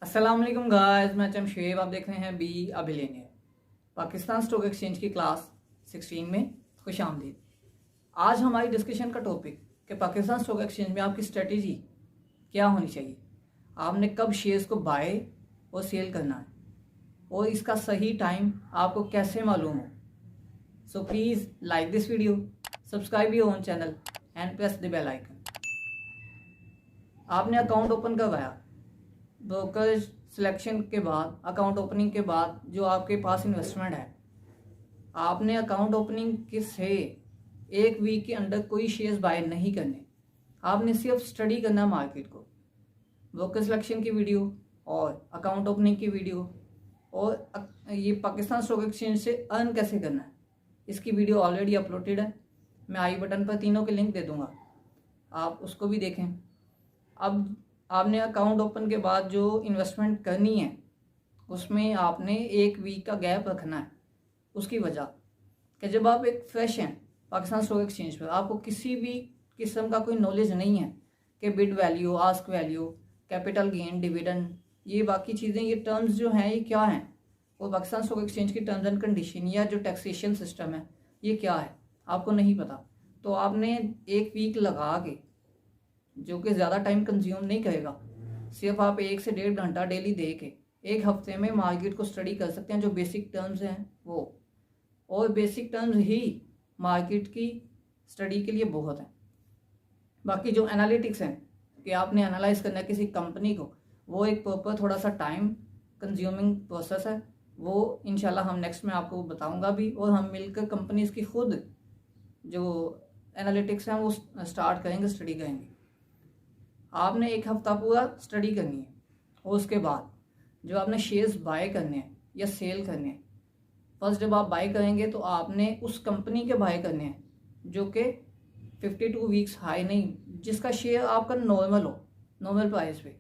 अस्सलाम वालेकुम गाइस, मैं शमशेब। आप देख रहे हैं be a billionaire. Pakistan stock exchange की क्लास 16 में खुश आमदीद। आज हमारी डिस्कशन का टॉपिक कि पाकिस्तान स्टॉक एक्सचेंज में आपकी स्ट्रेटेजी क्या होनी चाहिए, आपने कब शेयर्स को बाय और सेल करना है और इसका सही टाइम आपको कैसे मालूम हो। So please like this video, subscribe your own channel and press the bell icon. आपने अकाउंट ओपन करवाया, ब्रोकर सिलेक्शन के बाद, अकाउंट ओपनिंग के बाद जो आपके पास इन्वेस्टमेंट है, आपने अकाउंट ओपनिंग के से एक वीक के अंदर कोई शेयर्स बाय नहीं करने। आपने सिर्फ स्टडी करना मार्केट को, ब्रोकर सिलेक्शन की वीडियो और अकाउंट ओपनिंग की वीडियो और ये पाकिस्तान स्टॉक एक्सचेंज से अर्न कैसे करना है, इसकी वीडियो ऑलरेडी अपलोडेड है। मैं आई बटन पर तीनों के लिंक दे दूंगा, आप उसको भी देखें। अब आपने अकाउंट ओपन के बाद जो इन्वेस्टमेंट करनी है उसमें आपने एक वीक का गैप रखना है। उसकी वजह कि जब आप एक फ्रेश हैं पाकिस्तान स्टॉक एक्सचेंज पर, आपको किसी भी किस्म का कोई नॉलेज नहीं है कि bid value, ask value, capital gain, dividend, ये बाकी चीज़ें, ये टर्म्स जो हैं ये क्या हैं, और पाकिस्तान स्टॉक एक्सचेंज की टर्म्स एंड कंडीशन या जो टैक्सेशन सिस्टम है ये क्या है, आपको नहीं पता। तो आपने एक वीक लगा के, जो कि ज़्यादा टाइम कंज्यूम नहीं करेगा, सिर्फ आप 1 से 1.5 घंटा डेली दे के एक हफ्ते में मार्केट को स्टडी कर सकते हैं। जो बेसिक टर्म्स हैं वो, और बेसिक टर्म्स ही मार्केट की स्टडी के लिए बहुत हैं। बाकी जो एनालिटिक्स हैं कि आपने एनालाइज करना है किसी कंपनी को, वो एक प्रॉपर थोड़ा सा टाइम कंज्यूमिंग प्रोसेस है। वो इंशाल्लाह हम नेक्स्ट में आपको बताऊंगा भी, और हम मिलकर कंपनीज की खुद जो एनालिटिक्स हैं वो स्टार्ट करेंगे, स्टडी करेंगे। आपने एक हफ्ता पूरा स्टडी करनी है, और उसके बाद जो आपने शेयर्स बाय करने हैं या सेल करने हैं, फर्स्ट जब आप बाय करेंगे तो आपने उस कंपनी के बाय करने हैं जो कि 52 वीक्स हाई नहीं, जिसका शेयर आपका नॉर्मल हो, नॉर्मल प्राइस पे।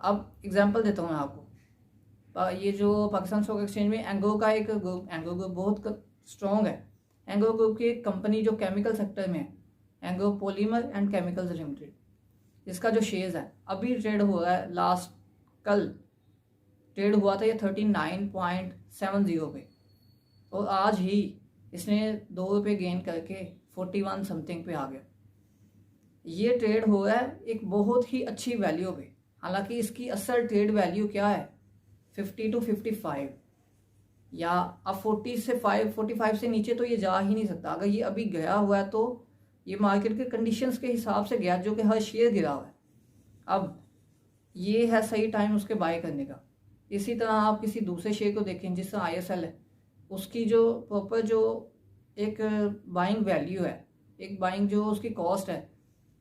अब एग्जांपल देता हूँ मैं आपको। ये जो पाकिस्तान स्टॉक एक्सचेंज में एंग्रो का एक ग्रुप, एंग्रो ग्रुप बहुत स्ट्रॉन्ग है। एंग्रो ग्रुप की एक कंपनी जो केमिकल सेक्टर में है, Engro polymer and chemicals limited, इसका जो शेयर्स है अभी ट्रेड हो रहा है, लास्ट कल ट्रेड हुआ था ये 39.70 पे, और आज ही इसने 2 रुपये गेन करके 41 समथिंग पे आ गया। ये ट्रेड हो रहा है एक बहुत ही अच्छी वैल्यू पे। हालांकि इसकी असल ट्रेड वैल्यू क्या है, 50 to 55, या अब 45 से नीचे तो ये जा ही नहीं सकता। अगर ये अभी गया हुआ है तो ये मार्केट के कंडीशंस के हिसाब से गया, जो कि हर शेयर गिरा हुआ है। अब ये है सही टाइम उसके बाय करने का। इसी तरह आप किसी दूसरे शेयर को देखें, जिस तरह ISL है, उसकी जो प्रॉपर जो एक बाइंग वैल्यू है, एक बाइंग जो उसकी कॉस्ट है,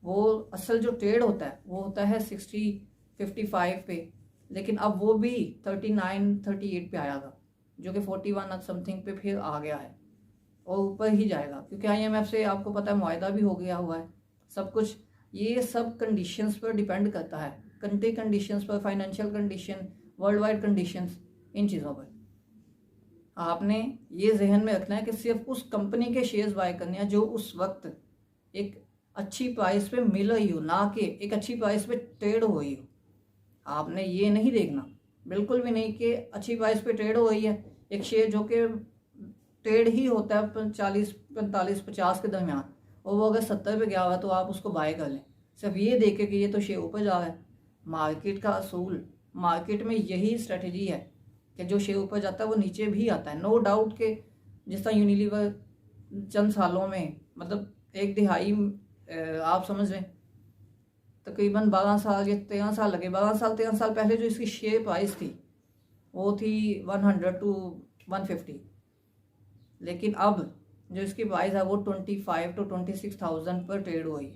वो असल जो ट्रेड होता है वो होता है 60-55 पे, लेकिन अब वो भी 39-38 पे आया था, जो कि 41 समथिंग पे फिर आ गया है और ऊपर ही जाएगा, क्योंकि IMF से आपको पता है मुआहदा भी हो गया हुआ है सब कुछ। ये सब कंडीशंस पर डिपेंड करता है, कंट्री कंडीशंस पर, financial condition, world wide conditions, इन चीज़ों पर। आपने ये जहन में रखना है कि सिर्फ उस कंपनी के शेयर्स बाय करने हैं जो उस वक्त एक अच्छी प्राइस पे मिल रही हो, ना कि एक अच्छी प्राइस पे ट्रेड हो रही हो। आपने ये नहीं देखना, बिल्कुल भी नहीं, कि अच्छी प्राइस पे ट्रेड हो रही है एक शेयर जो कि ट्रेड ही होता है 40, 45, 50 के दरमियान, और वो अगर 70 पे गया हुआ है तो आप उसको बाय कर लें, सिर्फ ये देखे कि ये तो शेयर ऊपर जा रहा है। मार्केट का असूल, मार्केट में यही स्ट्रेटजी है कि जो शेयर ऊपर जाता है वो नीचे भी आता है। नो डाउट के जिस तरह यूनिलीवर चंद सालों में, मतलब 1/2 आप समझ लें, तकरीबन 12 साल या 13 साल लगे, 13 साल पहले जो इसकी शेयर प्राइस थी वो थी 100 to 150, लेकिन अब जो इसकी प्राइस है वो 25 to 26,000 पर ट्रेड हुई।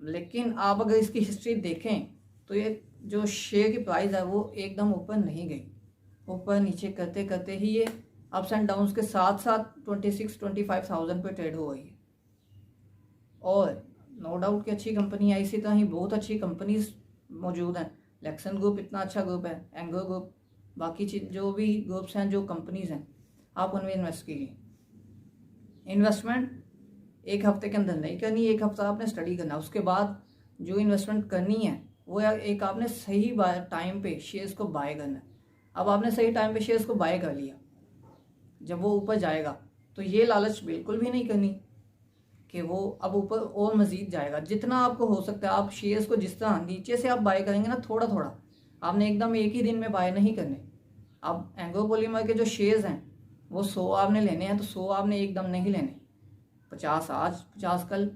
लेकिन आप अगर इसकी हिस्ट्री देखें तो ये जो शेयर की प्राइस है वो एकदम ऊपर नहीं गई, ऊपर नीचे करते करते ही ये अप्स एंड डाउन्स के साथ साथ 26-25,000 पर ट्रेड हो गई है। और नो डाउट कि अच्छी कंपनी है, इसी तरह ही बहुत अच्छी कंपनीज मौजूद हैं। लेक्सन ग्रुप इतना अच्छा ग्रुप है, एंग्रो ग्रुप, बाकी जो भी ग्रुप्स हैं, जो कंपनीज हैं, आप उनमें इन्वेस्ट कीजिए। इन्वेस्टमेंट एक हफ्ते के अंदर नहीं करनी, एक हफ्ता आपने स्टडी करना, उसके बाद जो इन्वेस्टमेंट करनी है वो एक आपने सही टाइम पे शेयर्स को बाय करना है। अब आपने सही टाइम पे शेयर्स को बाय कर लिया, जब वो ऊपर जाएगा तो ये लालच बिल्कुल भी नहीं करनी कि वो अब ऊपर और मज़ीद जाएगा। जितना आपको हो सकता है आप शेयर्स को जिस तरह नीचे से आप बाय करेंगे ना, थोड़ा थोड़ा, आपने एकदम एक ही दिन में बाय नहीं करने। अब एंग्रो पॉलीमर के जो शेयर्स हैं वो 100 आपने लेने हैं तो 100 आपने एकदम नहीं लेने, 50 आज 50 कल।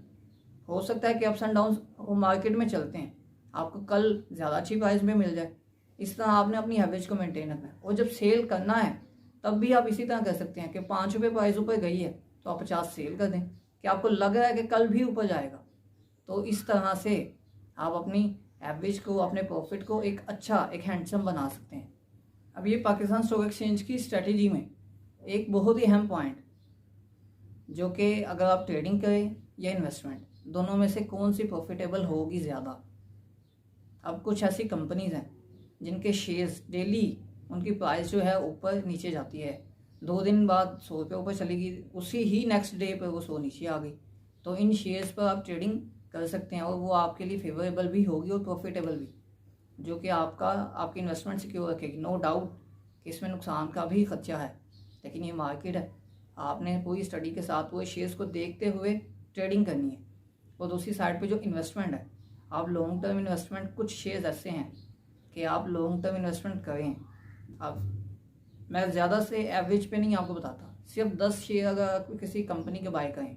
हो सकता है कि अप्स एंड डाउन वो मार्केट में चलते हैं, आपको कल ज़्यादा अच्छी प्राइस में मिल जाए। इस तरह आपने अपनी एवरेज को मेंटेन रखना है। और जब सेल करना है तब भी आप इसी तरह कर सकते हैं कि 5 रुपये प्राइस ऊपर गई है तो आप 50 सेल कर दें कि आपको लग रहा है कि कल भी ऊपर जाएगा। तो इस तरह से आप अपनी एवरेज को, अपने प्रॉफिट को एक अच्छा, एक हैंडसम बना सकते हैं। अब ये पाकिस्तान स्टॉक एक्सचेंज की स्ट्रेटजी में एक बहुत ही अहम पॉइंट, जो कि अगर आप ट्रेडिंग करें या इन्वेस्टमेंट, दोनों में से कौन सी प्रॉफिटेबल होगी ज़्यादा। अब कुछ ऐसी कंपनीज हैं जिनके शेयर्स डेली उनकी प्राइस जो है ऊपर नीचे जाती है, 2 दिन बाद 100 रुपये ऊपर चलेगी, उसी ही नेक्स्ट डे पर वो 100 नीचे आ गई। तो इन शेयर्स पर आप ट्रेडिंग कर सकते हैं और वो आपके लिए फेवरेबल भी होगी और प्रॉफिटेबल भी, जो कि आपकी इन्वेस्टमेंट सिक्योर रखेगी। नो डाउट कि इसमें नुकसान का भी खर्चा है, लेकिन ये मार्केट है, आपने पूरी स्टडी के साथ वो शेयर्स को देखते हुए ट्रेडिंग करनी है। और दूसरी साइड पे जो इन्वेस्टमेंट है, आप लॉन्ग टर्म इन्वेस्टमेंट, कुछ शेयर्स ऐसे हैं कि आप लॉन्ग टर्म इन्वेस्टमेंट करें। अब मैं ज़्यादा से एवरेज पे नहीं आपको बताता, सिर्फ 10 शेयर अगर आप किसी कंपनी के बाय करें।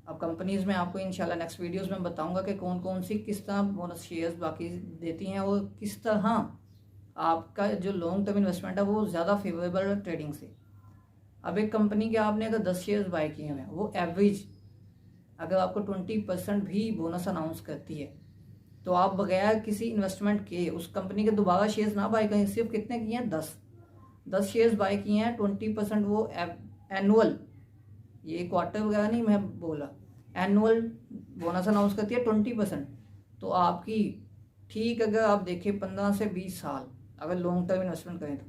अब कंपनीज़ में आपको इंशाल्लाह नेक्स्ट वीडियोस में बताऊंगा कि कौन कौन सी किस तरह बोनस शेयर्स बाकी देती हैं और किस तरह आपका जो लॉन्ग टर्म इन्वेस्टमेंट है वो ज़्यादा फेवरेबल है ट्रेडिंग से। अब एक कंपनी के आपने अगर 10 शेयर्स बाय किए हुए हैं, वो एवरेज अगर आपको 20% भी बोनस अनाउंस करती है, तो आप बगैर किसी इन्वेस्टमेंट के उस कंपनी के दोबारा शेयर्स ना बाय करें। सिर्फ कितने किए हैं? 10 शेयर्स बाय किए हैं, 20% वो एनुअल, ये क्वार्टर वगैरह नहीं मैं बोला, एनुअल बोनस अनाउंस करती है 20%। तो आपकी ठीक, अगर आप देखें 15 से 20 साल अगर लॉन्ग टर्म इन्वेस्टमेंट करें तो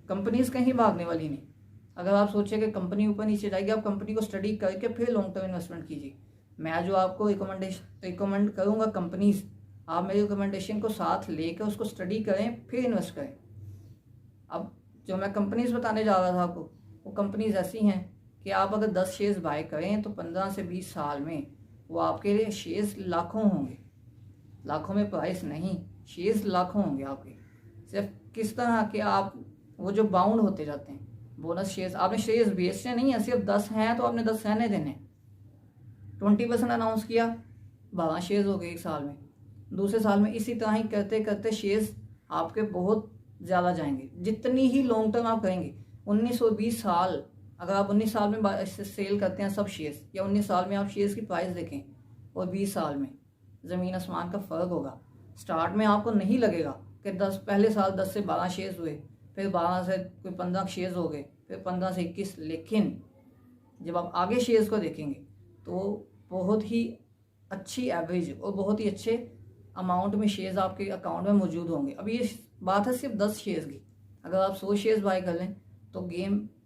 कंपनीज कहीं भागने वाली नहीं। अगर आप सोचें कि कंपनी ऊपर नीचे जाएगी, आप कंपनी को स्टडी करके फिर लॉन्ग टर्म इन्वेस्टमेंट कीजिए। मैं जो आपको रिकमेंड करूँगा कंपनीज, आप मेरी रिकमेंडेशन को साथ लेकर उसको स्टडी करें फिर इन्वेस्ट करें। अब जो मैं कंपनीज बताने जा रहा था आपको, वो कंपनीज ऐसी हैं कि आप अगर 10 शेयर्स बाय करें तो 15 से 20 साल में वो आपके लिए शेयर्स लाखों होंगे। लाखों में प्राइस नहीं, शेयर्स लाखों होंगे आपके। सिर्फ किस तरह के आप वो जो बाउंड होते जाते हैं बोनस शेयर्स, आपने शेयर्स बेचने नहीं है, सिर्फ 10 हैं तो आपने 10 रहने देने। 20% अनाउंस किया, 12 शेयर्स हो गए एक साल में, दूसरे साल में इसी तरह ही करते करते शेयर्स आपके बहुत ज़्यादा जाएंगे। जितनी ही लॉन्ग टर्म आप करेंगे, 19 और 20 साल, अगर आप 19 साल में सेल करते हैं सब शेयर्स, या 19 साल में आप शेयर्स की प्राइस देखें और 20 साल में ज़मीन आसमान का फ़र्क होगा। स्टार्ट में आपको नहीं लगेगा कि पहले साल 10 से 12 शेयर्स हुए, फिर 12 से कोई 15 शेयर्स हो गए, फिर 15 से 21, लेकिन जब आप आगे शेयर्स को देखेंगे तो बहुत ही अच्छी एवरेज और बहुत ही अच्छे अमाउंट में शेयर्स आपके अकाउंट में मौजूद होंगे। अब ये बात है सिर्फ 10 शेयर्स की, अगर आप 100 शेयर्स बाय कर लें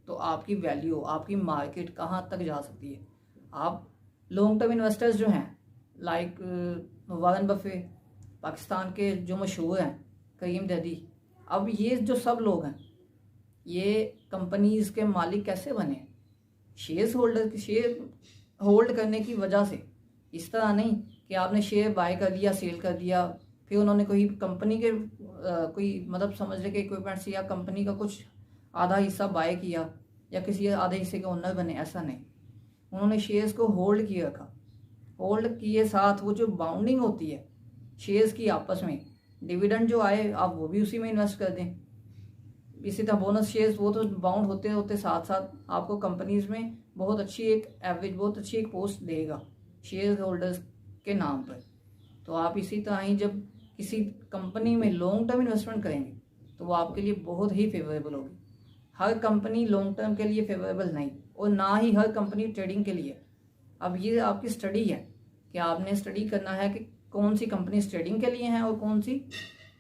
तो आपकी वैल्यू, आपकी मार्केट कहाँ तक जा सकती है। आप लॉन्ग टर्म इन्वेस्टर्स जो हैं, लाइक वारन बफे, पाकिस्तान के जो मशहूर हैं करीम दीदी, अब ये जो सब लोग हैं ये कंपनीज के मालिक कैसे बने? शेयर होल्ड करने की वजह से। इस तरह नहीं कि आपने शेयर बाय कर लिया, सेल कर दिया, फिर उन्होंने कोई कंपनी के कोई मतलब समझ ले के इक्विपमेंट्स या कंपनी का कुछ आधा हिस्सा बाय किया या किसी आधे हिस्से के ओनर बने, ऐसा नहीं। उन्होंने शेयर्स को होल्ड किए रखा। होल्ड किए साथ वो जो बाउंडिंग होती है शेयर्स की आपस में, डिविडेंड जो आए आप वो भी उसी में इन्वेस्ट कर दें। इसी तरह बोनस शेयर्स, वो तो बाउंड होते होते साथ साथ आपको कंपनीज में बहुत अच्छी एक एवरेज, बहुत अच्छी एक पोस्ट देगा शेयर होल्डर्स के नाम पर। तो आप इसी तरह ही जब किसी कंपनी में लॉन्ग टर्म इन्वेस्टमेंट करेंगे तो वो आपके लिए बहुत ही फेवरेबल होगी। हर कंपनी लॉन्ग टर्म के लिए फेवरेबल नहीं, और ना ही हर कंपनी ट्रेडिंग के लिए। अब ये आपकी स्टडी है कि आपने स्टडी करना है कि कौन सी कंपनी ट्रेडिंग के लिए हैं और कौन सी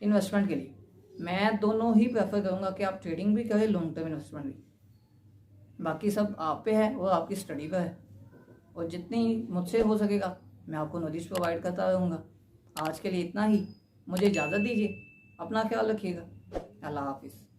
इन्वेस्टमेंट के लिए। मैं दोनों ही प्रेफर करूँगा कि आप ट्रेडिंग भी करें, लॉन्ग टर्म इन्वेस्टमेंट भी। बाकी सब आप पे है और आपकी स्टडी पर है, और जितनी मुझसे हो सकेगा मैं आपको नॉलेज प्रोवाइड करता रहूँगा। आज के लिए इतना ही। मुझे इजाज़त दीजिए। अपना ख्याल रखिएगा। अल्लाह हाफिज़।